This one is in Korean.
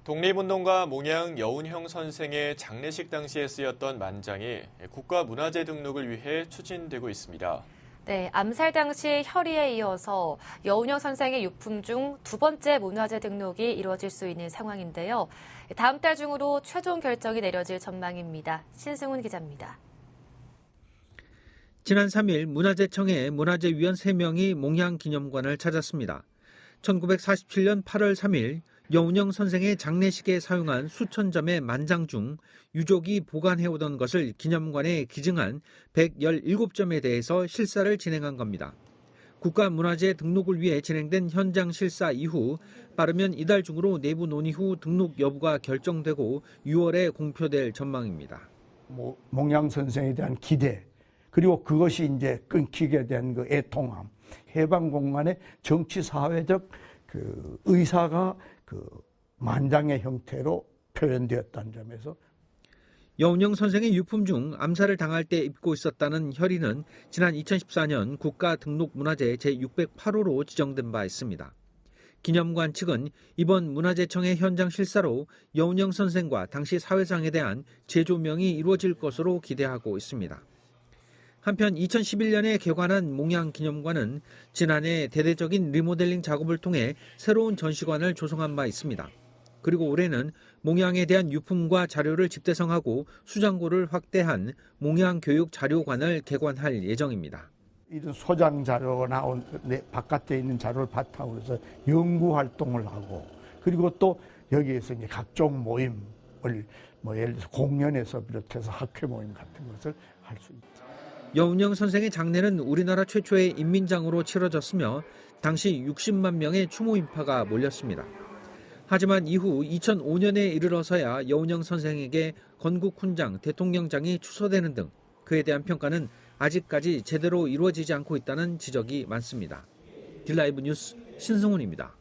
독립운동가 몽양 여운형 선생의 장례식 당시에 쓰였던 만장이 국가문화재 등록을 위해 추진되고 있습니다. 네, 암살 당시 혈의에 이어서 여운형 선생의 유품 중 두 번째 문화재 등록이 이루어질 수 있는 상황인데요. 다음 달 중으로 최종 결정이 내려질 전망입니다. 신승훈 기자입니다. 지난 3일 문화재청의 문화재위원 3명이 몽양 기념관을 찾았습니다. 1947년 8월 3일 여운형 선생의 장례식에 사용한 수천 점의 만장 중 유족이 보관해오던 것을 기념관에 기증한 117점에 대해서 실사를 진행한 겁니다. 국가문화재 등록을 위해 진행된 현장 실사 이후 빠르면 이달 중으로 내부 논의 후 등록 여부가 결정되고 6월에 공표될 전망입니다. 몽양 선생에 대한 기대, 그리고 그것이 이제 끊기게 된 그 애통함, 해방 공간의 정치 사회적 그 의사가 그 만장의 형태로 표현되었다는 점에서 여운형 선생의 유품 중 암살을 당할 때 입고 있었다는 혈의는 지난 2014년 국가등록문화재 제608호로 지정된 바 있습니다. 기념관 측은 이번 문화재청의 현장 실사로 여운형 선생과 당시 사회상에 대한 재조명이 이루어질 것으로 기대하고 있습니다. 한편 2011년에 개관한 몽양 기념관은 지난해 대대적인 리모델링 작업을 통해 새로운 전시관을 조성한 바 있습니다. 그리고 올해는 몽양에 대한 유품과 자료를 집대성하고 수장고를 확대한 몽양교육자료관을 개관할 예정입니다. 이런 소장 자료가 나온 바깥에 있는 자료를 바탕으로 해서 연구 활동을 하고, 그리고 또 여기에서 이제 각종 모임을 예를 들어서 공연에서 비롯해서 학회 모임 같은 것을 할 수 있죠. 여운형 선생의 장례는 우리나라 최초의 인민장으로 치러졌으며 당시 60만 명의 추모 인파가 몰렸습니다. 하지만 이후 2005년에 이르러서야 여운형 선생에게 건국훈장, 대통령장이 추서되는 등 그에 대한 평가는 아직까지 제대로 이루어지지 않고 있다는 지적이 많습니다. 딜라이브 뉴스 신승훈입니다.